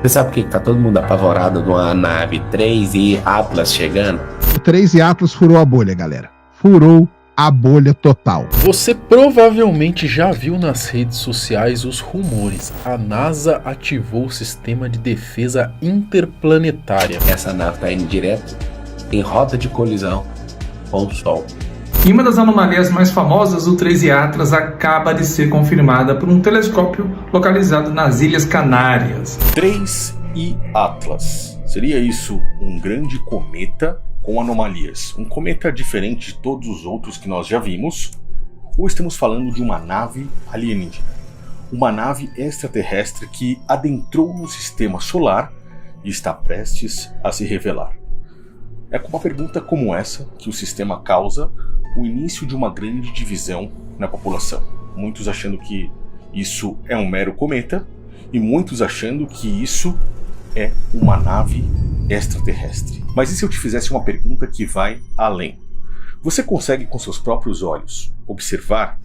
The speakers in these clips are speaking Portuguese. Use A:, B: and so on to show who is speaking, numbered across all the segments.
A: Você sabe por que tá todo mundo apavorado de uma nave 3 e Atlas chegando?
B: O 3 e Atlas furou a bolha, galera. Furou a bolha total.
C: Você provavelmente já viu nas redes sociais os rumores. A NASA ativou o sistema de defesa interplanetária.
A: Essa nave tá indo direto em rota de colisão com o Sol.
D: E uma das anomalias mais famosas do 3 e Atlas acaba de ser confirmada por um telescópio localizado nas Ilhas Canárias.
E: 3 e Atlas. Seria isso um grande cometa com anomalias? Um cometa diferente de todos os outros que nós já vimos? Ou estamos falando de uma nave alienígena? Uma nave extraterrestre que adentrou no sistema solar e está prestes a se revelar? É com uma pergunta como essa que o sistema causa o início de uma grande divisão na população. Muitos achando que isso é um mero cometa e muitos achando que isso é uma nave extraterrestre. Mas e se eu te fizesse uma pergunta que vai além? Você consegue com seus próprios olhos observar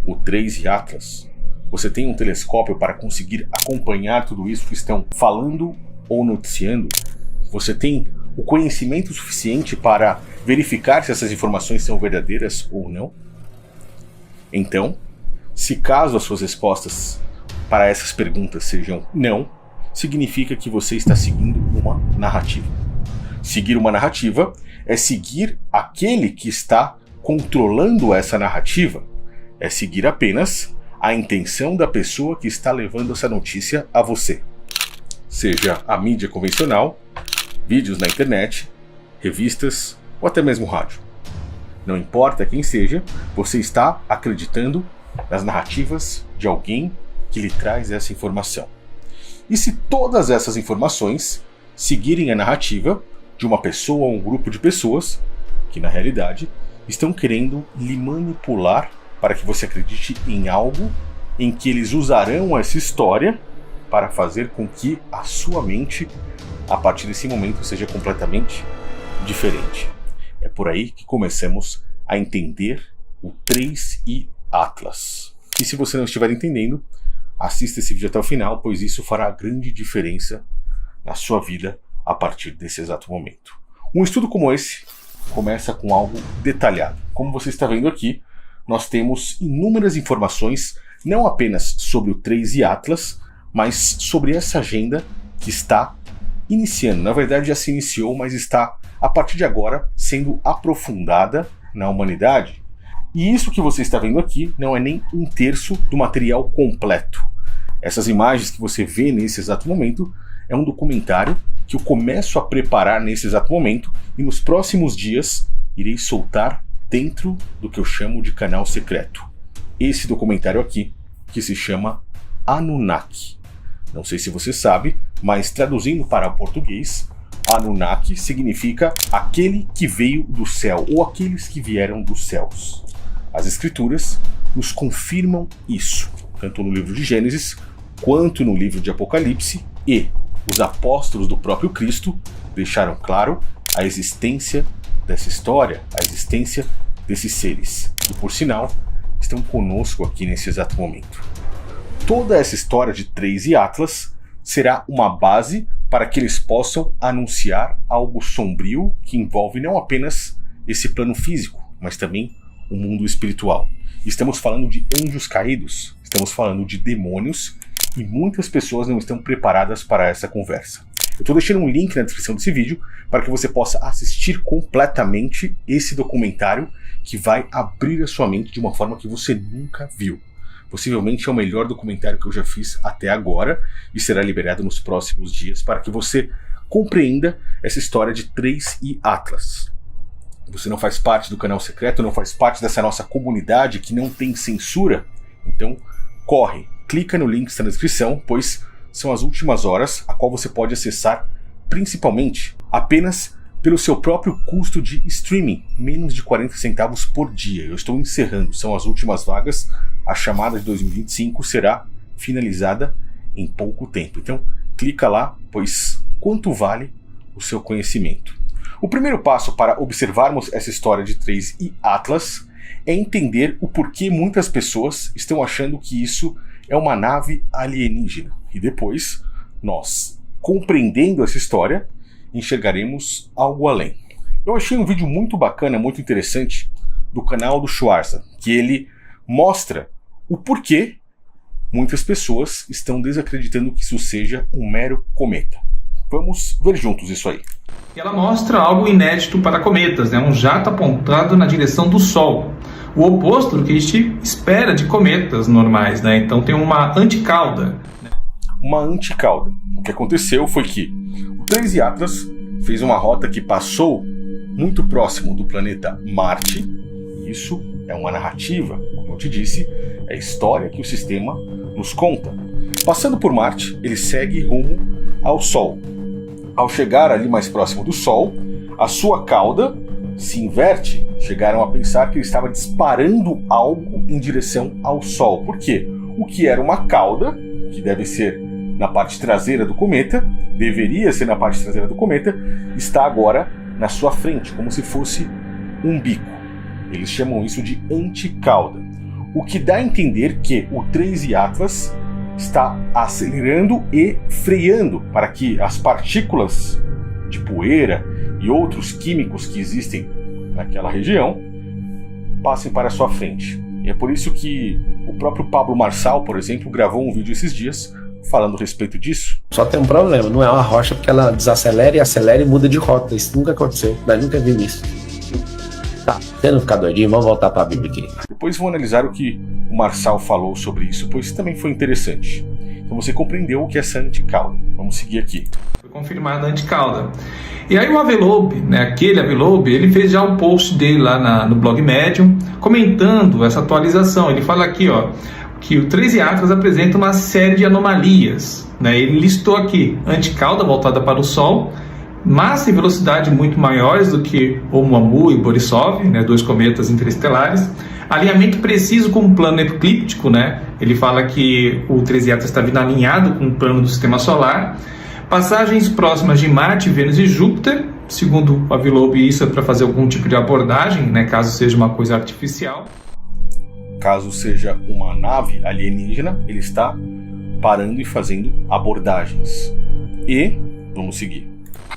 E: o 3 e Atlas? Você tem um telescópio para conseguir acompanhar tudo isso que estão falando ou noticiando? Você tem o conhecimento suficiente para verificar se essas informações são verdadeiras ou não? Então, se caso as suas respostas para essas perguntas sejam não, significa que você está seguindo uma narrativa. Seguir uma narrativa é seguir aquele que está controlando essa narrativa. É seguir apenas a intenção da pessoa que está levando essa notícia a você. Seja a mídia convencional, vídeos na internet, revistas ou até mesmo rádio. Não importa quem seja, você está acreditando nas narrativas de alguém que lhe traz essa informação. E se todas essas informações seguirem a narrativa de uma pessoa ou um grupo de pessoas que na realidade estão querendo lhe manipular para que você acredite em algo em que eles usarão essa história para fazer com que a sua mente a partir desse momento seja completamente diferente. É por aí que começamos a entender o 3 e Atlas. E se você não estiver entendendo, assista esse vídeo até o final, pois isso fará grande diferença na sua vida a partir desse exato momento. Um estudo como esse começa com algo detalhado. Como você está vendo aqui, nós temos inúmeras informações, não apenas sobre o 3 e Atlas, mas sobre essa agenda que está iniciando. Na verdade já se iniciou, mas está a partir de agora sendo aprofundada na humanidade. E isso que você está vendo aqui não é nem um terço do material completo. Essas imagens que você vê nesse exato momento é um documentário que eu começo a preparar nesse exato momento e nos próximos dias irei soltar dentro do que eu chamo de canal secreto. Esse documentário aqui, que se chama Anunnaki. Não sei se você sabe, mas traduzindo para o português, Anunnaki significa aquele que veio do céu, ou aqueles que vieram dos céus. As escrituras nos confirmam isso, tanto no livro de Gênesis, quanto no livro de Apocalipse, e os apóstolos do próprio Cristo deixaram claro a existência dessa história, a existência desses seres, que por sinal estão conosco aqui nesse exato momento. Toda essa história de 3 e Atlas será uma base para que eles possam anunciar algo sombrio que envolve não apenas esse plano físico, mas também o mundo espiritual. Estamos falando de anjos caídos, estamos falando de demônios e muitas pessoas não estão preparadas para essa conversa. Eu estou deixando um link na descrição desse vídeo para que você possa assistir completamente esse documentário que vai abrir a sua mente de uma forma que você nunca viu. Possivelmente é o melhor documentário que eu já fiz até agora e será liberado nos próximos dias para que você compreenda essa história de 3 e Atlas. Você não faz parte do canal secreto, não faz parte dessa nossa comunidade que não tem censura? Então corre, clica no link que está na descrição, pois são as últimas horas a qual você pode acessar principalmente apenas pelo seu próprio custo de streaming, menos de 40 centavos por dia. Eu estou encerrando, são as últimas vagas. A chamada de 2025 será finalizada em pouco tempo. Então, clica lá, pois quanto vale o seu conhecimento? O primeiro passo para observarmos essa história de 3 e Atlas é entender o porquê muitas pessoas estão achando que isso é uma nave alienígena. E depois, nós compreendendo essa história, enxergaremos algo além. Eu achei um vídeo muito bacana, muito interessante, do canal do Schwarza, que ele mostra o porquê muitas pessoas estão desacreditando que isso seja um mero cometa. Vamos ver juntos isso aí.
D: Ela mostra algo inédito para cometas, né? Um jato apontado na direção do Sol. O oposto do que a gente espera de cometas normais, né? Então tem uma anticauda.
E: Uma anticauda. O que aconteceu foi que o 13 Atlas fez uma rota que passou muito próximo do planeta Marte. E isso é uma narrativa, como eu te disse, é a história que o sistema nos conta. Passando por Marte, ele segue rumo ao Sol. Ao chegar ali mais próximo do Sol, a sua cauda se inverte. Chegaram a pensar que ele estava disparando algo em direção ao Sol. Por quê? O que era uma cauda, que deve ser na parte traseira do cometa, deveria ser na parte traseira do cometa, está agora na sua frente, como se fosse um bico. Eles chamam isso de anticauda. O que dá a entender que o 13 Atlas está acelerando e freando para que as partículas de poeira e outros químicos que existem naquela região passem para a sua frente. E é por isso que o próprio Pablo Marçal, por exemplo, gravou um vídeo esses dias falando a respeito disso.
A: Só tem um problema, não é uma rocha porque ela desacelera e acelera e muda de rota. Isso nunca aconteceu, nós nunca vimos isso. Tá, você não ficar doidinho, vamos voltar para a Bíblia aqui.
E: Depois vou analisar o que o Marçal falou sobre isso, pois também foi interessante. Então você compreendeu o que é essa anticauda. Vamos seguir aqui.
D: Foi confirmada a anticauda. E aí o Avelobe, né, aquele Avelobe, ele fez já um post dele lá no blog Medium, comentando essa atualização. Ele fala aqui, ó, que o 13 Atlas apresenta uma série de anomalias, né? Ele listou aqui anticauda voltada para o Sol, massa e velocidade muito maiores do que Oumuamua e Borisov, né, dois cometas interestelares, alinhamento preciso com o plano eclíptico, né? Ele fala que o 13 Atlas está vindo alinhado com o plano do Sistema Solar, passagens próximas de Marte, Vênus e Júpiter. Segundo o Avelobe, isso é para fazer algum tipo de abordagem, né, caso seja uma coisa artificial.
E: Caso seja uma nave alienígena, ele está parando e fazendo abordagens. E vamos seguir.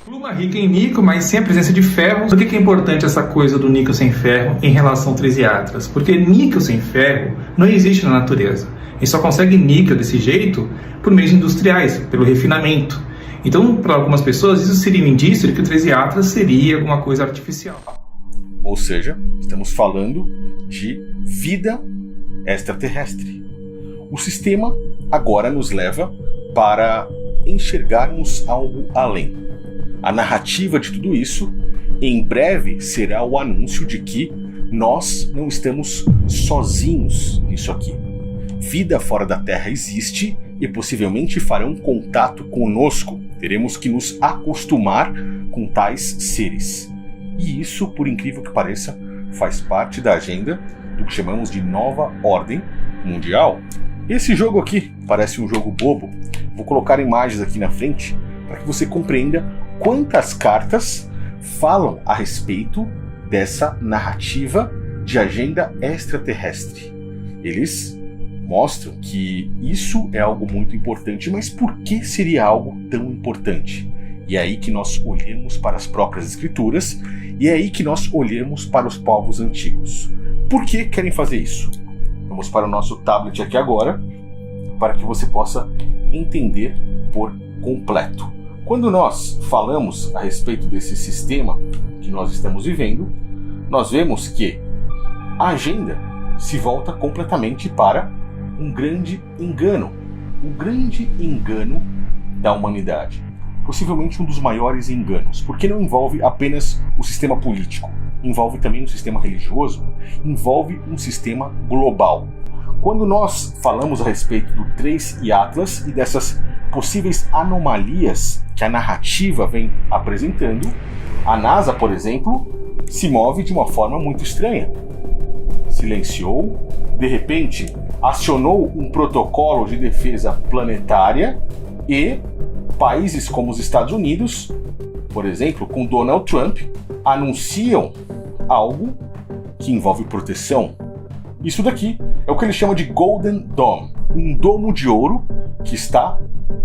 D: Pluma rica em níquel, mas sem a presença de ferro. Por que é importante essa coisa do níquel sem ferro em relação ao 13 Atlas? Porque níquel sem ferro não existe na natureza. A gente só consegue níquel desse jeito por meios industriais, pelo refinamento. Então, para algumas pessoas, isso seria um indício de que o 13 Atlas seria alguma coisa artificial.
E: Ou seja, estamos falando de vida extraterrestre. O sistema agora nos leva para enxergarmos algo além. A narrativa de tudo isso, em breve, será o anúncio de que nós não estamos sozinhos nisso aqui. Vida fora da Terra existe e possivelmente farão contato conosco. Teremos que nos acostumar com tais seres. E isso, por incrível que pareça, faz parte da agenda do que chamamos de nova ordem mundial. Esse jogo aqui parece um jogo bobo. Vou colocar imagens aqui na frente para que você compreenda quantas cartas falam a respeito dessa narrativa de agenda extraterrestre. Eles mostram que isso é algo muito importante, mas por que seria algo tão importante? E é aí que nós olhamos para as próprias escrituras e é aí que nós olhamos para os povos antigos. Por que querem fazer isso? Vamos para o nosso tablet aqui agora, para que você possa entender por completo. Quando nós falamos a respeito desse sistema que nós estamos vivendo, nós vemos que a agenda se volta completamente para um grande engano. O grande engano da humanidade. Possivelmente um dos maiores enganos, porque não envolve apenas o sistema político, envolve também um sistema religioso, envolve um sistema global. Quando nós falamos a respeito do 3 e Atlas e dessas possíveis anomalias que a narrativa vem apresentando, a NASA, por exemplo, se move de uma forma muito estranha. Silenciou, de repente acionou um protocolo de defesa planetária e países como os Estados Unidos, por exemplo, com Donald Trump, anunciam algo que envolve proteção. Isso daqui é o que ele chama de Golden Dome, um domo de ouro que está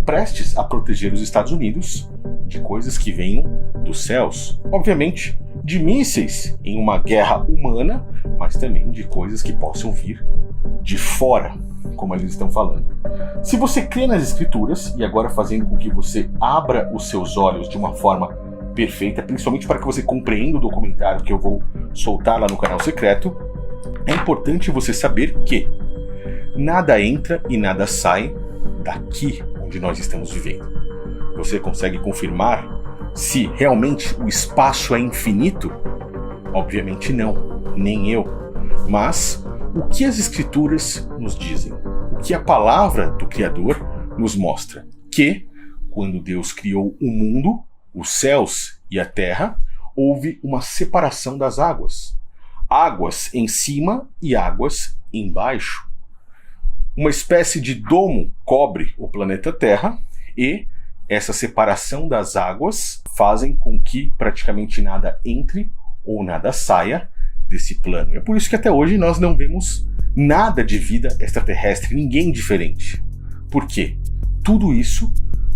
E: prestes a proteger os Estados Unidos de coisas que venham dos céus. Obviamente, de mísseis em uma guerra humana, mas também de coisas que possam vir de fora, como eles estão falando. Se você crê nas Escrituras, e agora fazendo com que você abra os seus olhos de uma forma perfeita, principalmente para que você compreenda o documentário que eu vou soltar lá no canal secreto, é importante você saber que nada entra e nada sai daqui onde nós estamos vivendo. Você consegue confirmar se realmente o espaço é infinito? Obviamente não, nem eu. Mas o que as Escrituras nos dizem? O que a palavra do Criador nos mostra? Que, quando Deus criou o mundo, os céus e a terra, houve uma separação das águas. Águas em cima e águas embaixo. Uma espécie de domo cobre o planeta Terra e essa separação das águas fazem com que praticamente nada entre ou nada saia desse plano. É por isso que até hoje nós não vemos nada de vida extraterrestre, ninguém diferente. Por quê? Tudo isso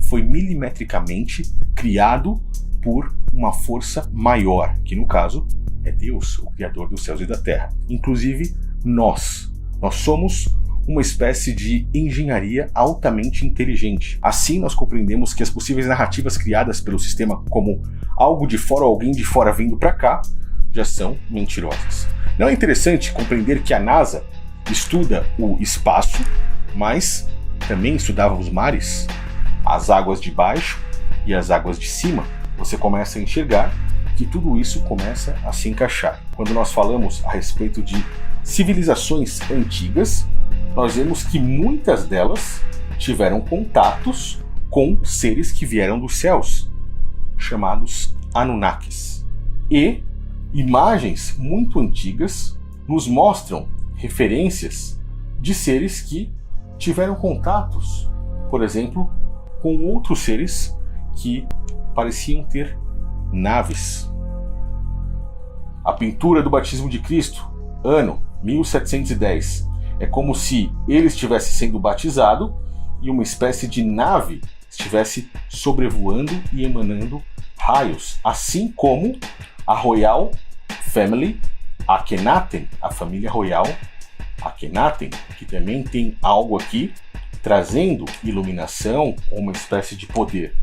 E: foi milimetricamente criado por uma força maior, que no caso é Deus, o Criador dos céus e da terra. Inclusive nós somos uma espécie de engenharia altamente inteligente. Assim nós compreendemos que as possíveis narrativas criadas pelo sistema como algo de fora ou alguém de fora vindo para cá já são mentirosas. Não é interessante compreender que a NASA estuda o espaço, mas também estudava os mares, as águas de baixo e as águas de cima? Você começa a enxergar que tudo isso começa a se encaixar. Quando nós falamos a respeito de civilizações antigas, nós vemos que muitas delas tiveram contatos com seres que vieram dos céus, chamados Anunnakis. E imagens muito antigas nos mostram referências de seres que tiveram contatos, por exemplo, com outros seres que pareciam ter naves. A pintura do batismo de Cristo, ano 1710, é como se ele estivesse sendo batizado e uma espécie de nave estivesse sobrevoando e emanando raios, assim como a Royal Family Akhenaten, a família royal Akhenaten, que também tem algo aqui trazendo iluminação ou uma espécie de poder.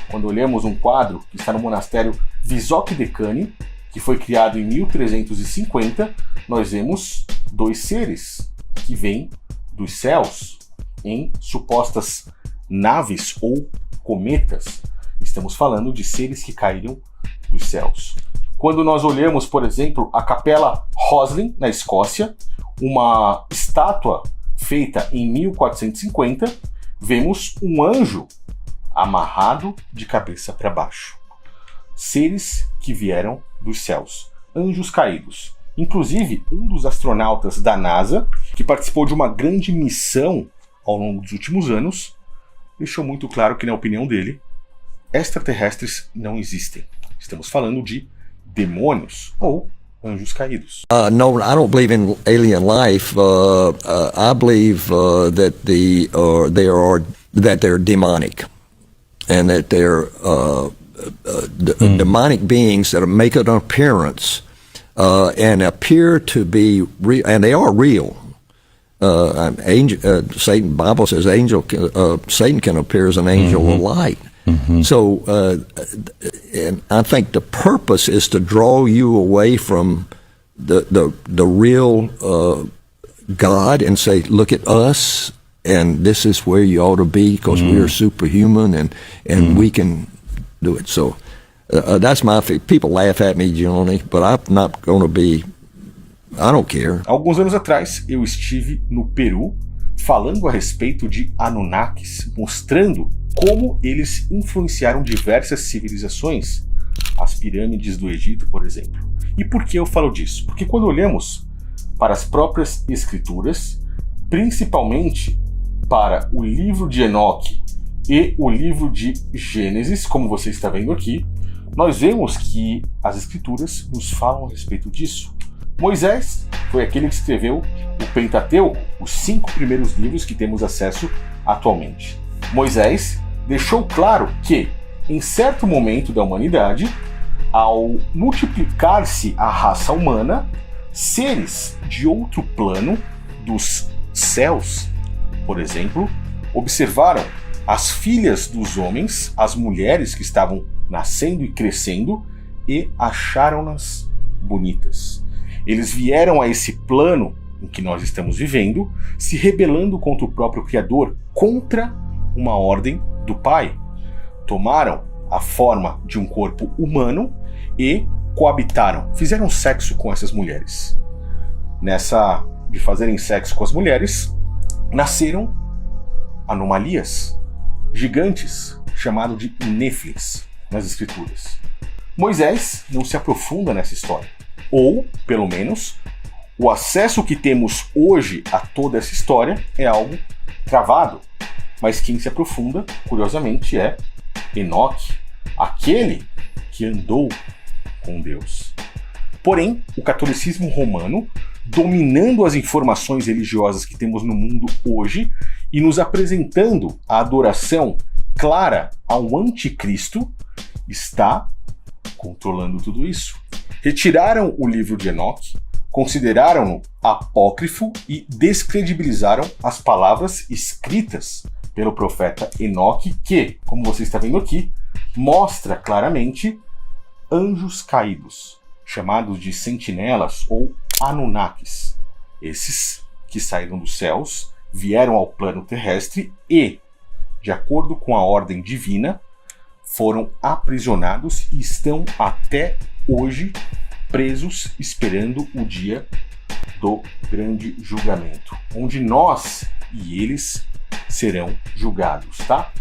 E: Quando olhamos um quadro que está no monastério Vizok Dekani, que foi criado em 1350, nós vemos dois seres que vêm dos céus em supostas naves ou cometas. Estamos falando de seres que caíram dos céus. Quando nós olhamos, por exemplo, a Capela Roslin, na Escócia, uma estátua feita em 1450, vemos um anjo amarrado de cabeça para baixo. Seres que vieram dos céus, anjos caídos. Inclusive, um dos astronautas da NASA, que participou de uma grande missão ao longo dos últimos anos, deixou muito claro que, na opinião dele, extraterrestres não existem. Estamos falando de demônios ou anjos caídos.
F: No, I don't believe in alien life. I believe that they're demonic, and that they're demonic beings that make an appearance and appear to be real, and they are real. Satan, Bible says, Satan can appear as an angel of light. So, and I think the purpose is to draw you away from the real God and say, look at us, and this is where you ought to be because we are superhuman and we can do it. So that's my people laugh at me generally, but I'm not going to be. I don't care.
E: Alguns anos atrás eu estive no Peru falando a respeito de Anunnakis, mostrando como eles influenciaram diversas civilizações, as pirâmides do Egito, por exemplo. E por que eu falo disso? Porque quando olhamos para as próprias escrituras, principalmente para o livro de Enoque e o livro de Gênesis, como você está vendo aqui, nós vemos que as escrituras nos falam a respeito disso. Moisés foi aquele que escreveu o Pentateuco, os 5 primeiros livros que temos acesso atualmente. Moisés deixou claro que, em certo momento da humanidade, ao multiplicar-se a raça humana, seres de outro plano, dos céus, por exemplo, observaram as filhas dos homens, as mulheres que estavam nascendo e crescendo, e acharam-nas bonitas. Eles vieram a esse plano em que nós estamos vivendo, se rebelando contra o próprio Criador, contra uma ordem do Pai. Tomaram a forma de um corpo humano e coabitaram, fizeram sexo com essas mulheres. Nessa de fazerem sexo com as mulheres, nasceram anomalias, gigantes, chamados de Néfilins nas escrituras. Moisés não se aprofunda nessa história, ou, pelo menos, o acesso que temos hoje a toda essa história é algo travado, mas quem se aprofunda, curiosamente, é Enoque, aquele que andou com Deus. Porém, o catolicismo romano, dominando as informações religiosas que temos no mundo hoje e nos apresentando a adoração clara ao anticristo, está controlando tudo isso. Retiraram o livro de Enoque, consideraram-no apócrifo e descredibilizaram as palavras escritas pelo profeta Enoque, que, como você está vendo aqui, mostra claramente anjos caídos, chamados de sentinelas ou Anunnakis. Esses que saíram dos céus, vieram ao plano terrestre e, de acordo com a ordem divina, foram aprisionados e estão até hoje presos, esperando o dia do grande julgamento, onde nós e eles serão julgados, tá?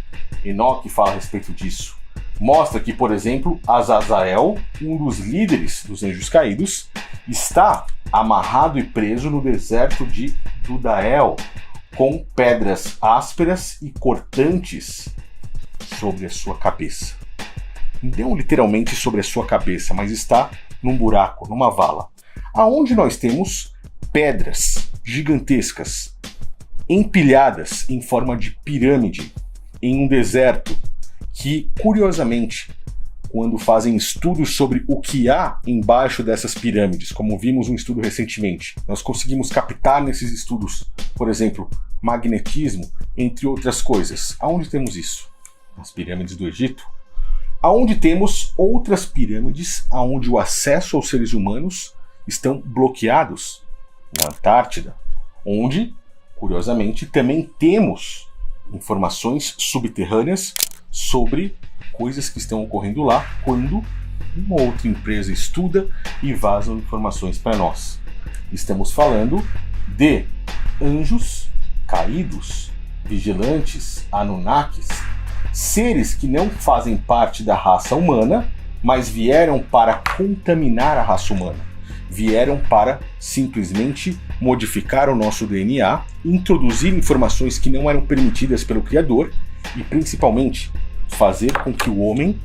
E: Enoque fala a respeito disso. Mostra que, por exemplo, Azazel, um dos líderes dos anjos caídos, está amarrado e preso no deserto de Dudael, com pedras ásperas e cortantes sobre a sua cabeça. Não literalmente sobre a sua cabeça, mas está num buraco, numa vala, aonde nós temos pedras gigantescas, empilhadas em forma de pirâmide, em um deserto, que, curiosamente, quando fazem estudos sobre o que há embaixo dessas pirâmides, como vimos um estudo recentemente, nós conseguimos captar nesses estudos, por exemplo, magnetismo, entre outras coisas. Aonde temos isso? Nas pirâmides do Egito. Aonde temos outras pirâmides aonde o acesso aos seres humanos estão bloqueados? Na Antártida, onde, curiosamente, também temos informações subterrâneas sobre coisas que estão ocorrendo lá quando uma outra empresa estuda e vazam informações para nós. Estamos falando de anjos caídos, vigilantes, Anunnakis, seres que não fazem parte da raça humana, mas vieram para contaminar a raça humana. Vieram para simplesmente modificar o nosso DNA, introduzir informações que não eram permitidas pelo Criador e, principalmente, fazer com que o homem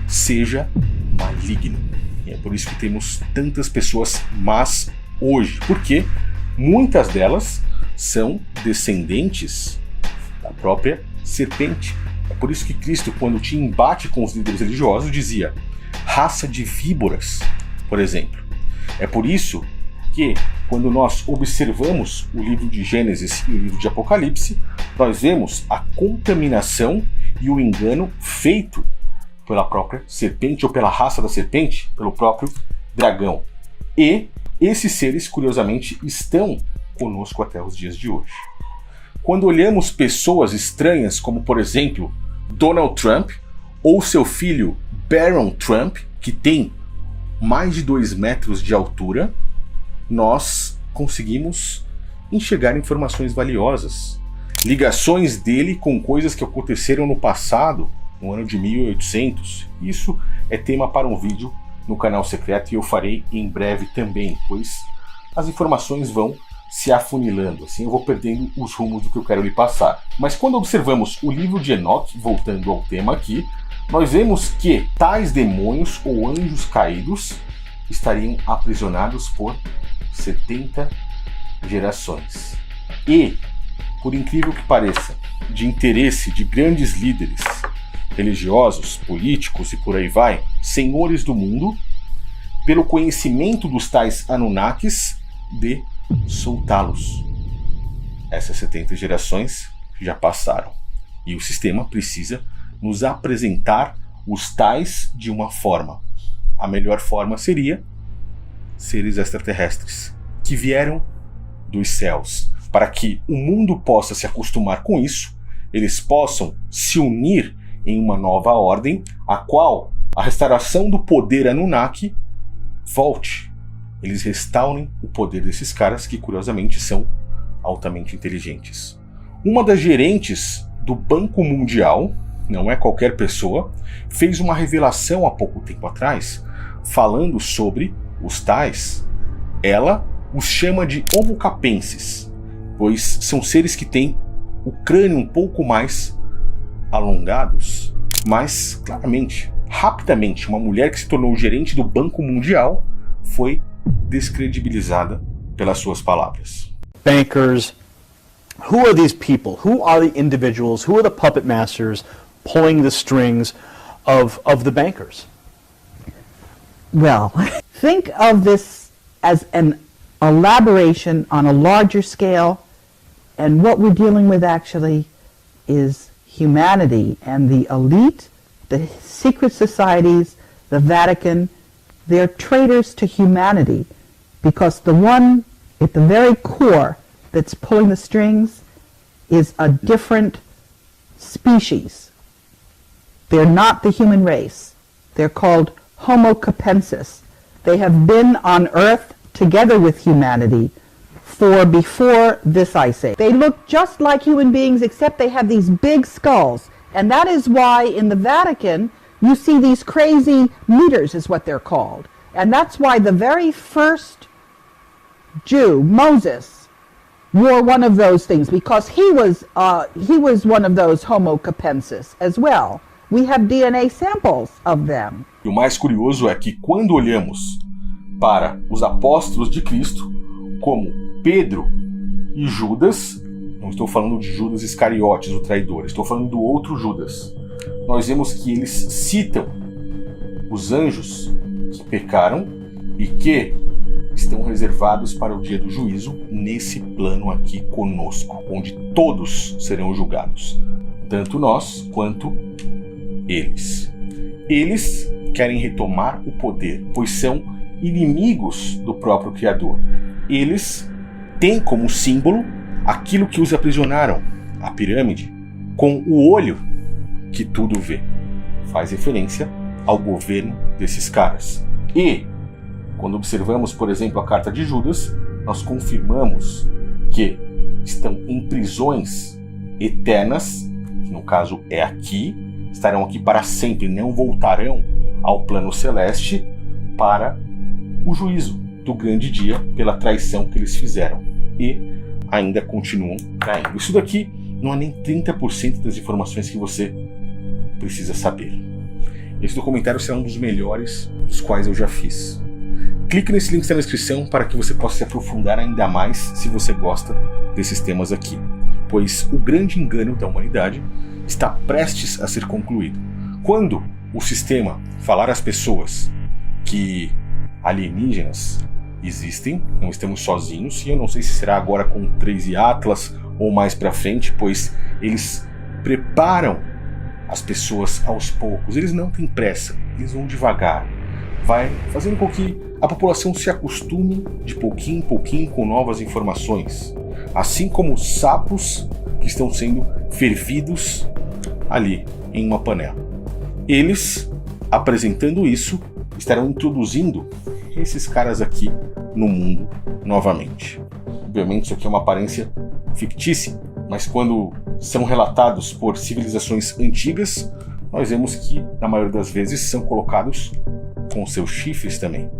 E: seja maligno. E é por isso que temos tantas pessoas más hoje, porque muitas delas são descendentes da própria serpente. É por isso que Cristo, quando tinha embate com os líderes religiosos, dizia raça de víboras, por exemplo. É por isso que, quando nós observamos o livro de Gênesis e o livro de Apocalipse, nós vemos a contaminação e o engano feito pela própria serpente ou pela raça da serpente, pelo próprio dragão. E esses seres, curiosamente, estão conosco até os dias de hoje. Quando olhamos pessoas estranhas, como por exemplo Donald Trump ou seu filho Barron Trump, que tem mais de 2 metros de altura, nós conseguimos enxergar informações valiosas, ligações dele com coisas que aconteceram no passado, no ano de 1800. Isso é tema para um vídeo no canal secreto e eu farei em breve também, pois as informações vão se afunilando, assim eu vou perdendo os rumos do que eu quero lhe passar. Mas quando observamos o livro de Enoque, voltando ao tema aqui, nós vemos que tais demônios ou anjos caídos estariam aprisionados por 70 gerações. E por incrível que pareça, de interesse de grandes líderes religiosos, políticos e por aí vai, senhores do mundo, pelo conhecimento dos tais Anunnakis, de soltá-los. Essas 70 gerações já passaram. E o sistema precisa nos apresentar os tais de uma forma. A melhor forma seria seres extraterrestres, que vieram dos céus, para que o mundo possa se acostumar com isso, eles possam se unir em uma nova ordem, a qual a restauração do poder Anunnaki volte. Eles restaurem o poder desses caras que, curiosamente, são altamente inteligentes. Uma das gerentes do Banco Mundial, não é qualquer pessoa, fez uma revelação há pouco tempo atrás, falando sobre os tais. Ela os chama de Homo capenses, pois são seres que têm o crânio um pouco mais alongados, mas claramente, rapidamente, uma mulher que se tornou gerente do Banco Mundial foi descredibilizada pelas suas palavras.
G: Bankers, who are these people? Who are the individuals? Who are the puppet masters pulling the strings of the bankers?
H: Well, think of this as an elaboration on a larger scale, and what we're dealing with actually is humanity and the elite, the secret societies, the Vatican. They're traitors to humanity, because the one at the very core that's pulling the strings is a different species. They're not the human race. They're called Homo capensis. They have been on Earth together with humanity for before this ice age. They look just like human beings, except they have these big skulls. And that is why in the Vatican you see these crazy meters, is what they're called. And that's why the very first Jew, Moses, wore one of those things, because he was one of those Homo capensis as well. We have DNA samples of them.
E: E o mais curioso é que quando olhamos para os apóstolos de Cristo, como Pedro e Judas, não estou falando de Judas Iscariotes, o traidor, estou falando do outro Judas, nós vemos que eles citam os anjos que pecaram e que estão reservados para o dia do juízo nesse plano aqui conosco, onde todos serão julgados, tanto nós quanto eles. Eles querem retomar o poder, pois são inimigos do próprio Criador. Eles têm como símbolo aquilo que os aprisionaram, a pirâmide, com o olho que tudo vê. Faz referência ao governo desses caras. E, quando observamos, por exemplo, a carta de Judas, nós confirmamos que estão em prisões eternas, que no caso é aqui, estarão aqui para sempre, não voltarão ao plano celeste para o juízo do grande dia pela traição que eles fizeram. E ainda continuam traindo. Isso daqui não é nem 30% das informações que você precisa saber. Esse documentário será um dos melhores dos quais eu já fiz. Clique nesse link que está na descrição para que você possa se aprofundar ainda mais se você gosta desses temas aqui, pois o grande engano da humanidade está prestes a ser concluído. Quando o sistema falar às pessoas que alienígenas existem, não estamos sozinhos, e eu não sei se será agora com 13 Atlas ou mais para frente, pois eles preparam as pessoas aos poucos, eles não têm pressa, eles vão devagar, vai fazendo com que a população se acostume de pouquinho em pouquinho com novas informações, assim como os sapos que estão sendo fervidos ali em uma panela. Eles, apresentando isso, estarão introduzindo esses caras aqui no mundo novamente. Obviamente isso aqui é uma aparência fictícia, mas quando são relatados por civilizações antigas, nós vemos que, na maioria das vezes, são colocados com seus chifres também.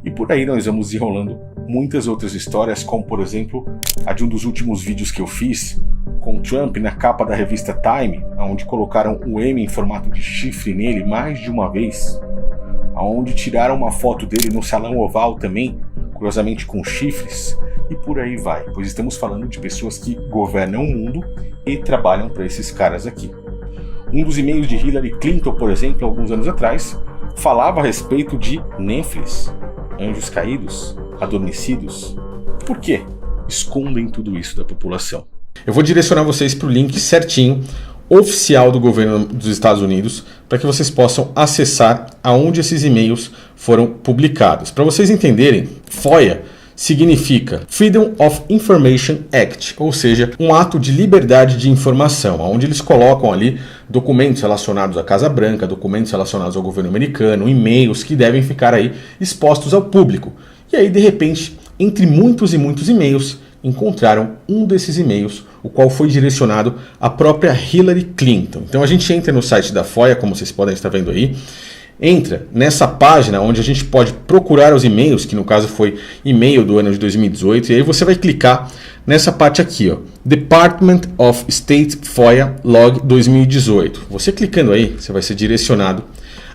E: E por aí nós vamos enrolando muitas outras histórias, como por exemplo a de um dos últimos vídeos que eu fiz com Trump na capa da revista Time, onde colocaram o M em formato de chifre nele mais de uma vez, onde tiraram uma foto dele no Salão Oval também, curiosamente com chifres, e por aí vai, pois estamos falando de pessoas que governam o mundo e trabalham para esses caras aqui. Um dos e-mails de Hillary Clinton, por exemplo, alguns anos atrás, falava a respeito de Néfilis, anjos caídos, adormecidos. Por quê? Escondem tudo isso da população. Eu vou direcionar vocês para o link certinho, oficial do governo dos Estados Unidos, para que vocês possam acessar aonde esses e-mails foram publicados. Para vocês entenderem, FOIA significa Freedom of Information Act, ou seja, um ato de liberdade de informação, onde eles colocam ali documentos relacionados à Casa Branca, documentos relacionados ao governo americano, e-mails que devem ficar aí expostos ao público. E aí, de repente, entre muitos e muitos e-mails, encontraram um desses e-mails, o qual foi direcionado à própria Hillary Clinton. Então a gente entra no site da FOIA, como vocês podem estar vendo aí, entra nessa página onde a gente pode procurar os e-mails, que no caso foi e-mail do ano de 2018, e aí você vai clicar nessa parte aqui, ó, Department of State FOIA Log 2018. Você clicando aí, você vai ser direcionado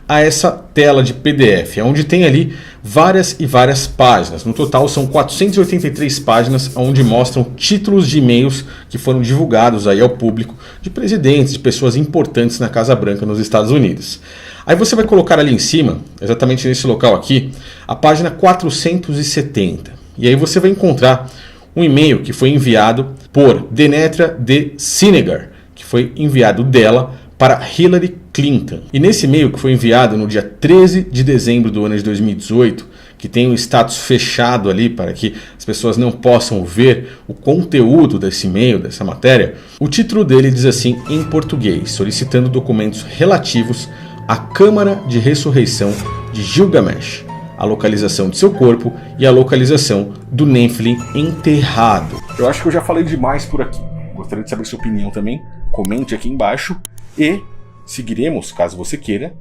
E: a essa tela de PDF, onde tem ali várias e várias páginas. No total são 483 páginas, onde mostram títulos de e-mails que foram divulgados aí ao público de presidentes, de pessoas importantes na Casa Branca nos Estados Unidos. Aí você vai colocar ali em cima, exatamente nesse local aqui, a página 470. E aí você vai encontrar um e-mail que foi enviado por Denetra de Sinegar, que foi enviado dela para Hillary Clinton. E nesse e-mail, que foi enviado no dia 13 de dezembro do ano de 2018, que tem um status fechado ali para que as pessoas não possam ver o conteúdo desse e-mail, dessa matéria, o título dele diz assim em português, solicitando documentos relativos à Câmara de Ressurreição de Gilgamesh, a localização de seu corpo e a localização do Nephilim enterrado. Eu acho que eu já falei demais por aqui. Gostaria de saber sua opinião também. Comente aqui embaixo. E seguiremos, caso você queira,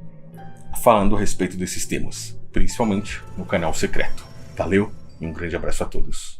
E: falando a respeito desses temas, principalmente no canal secreto. Valeu e um grande abraço a todos.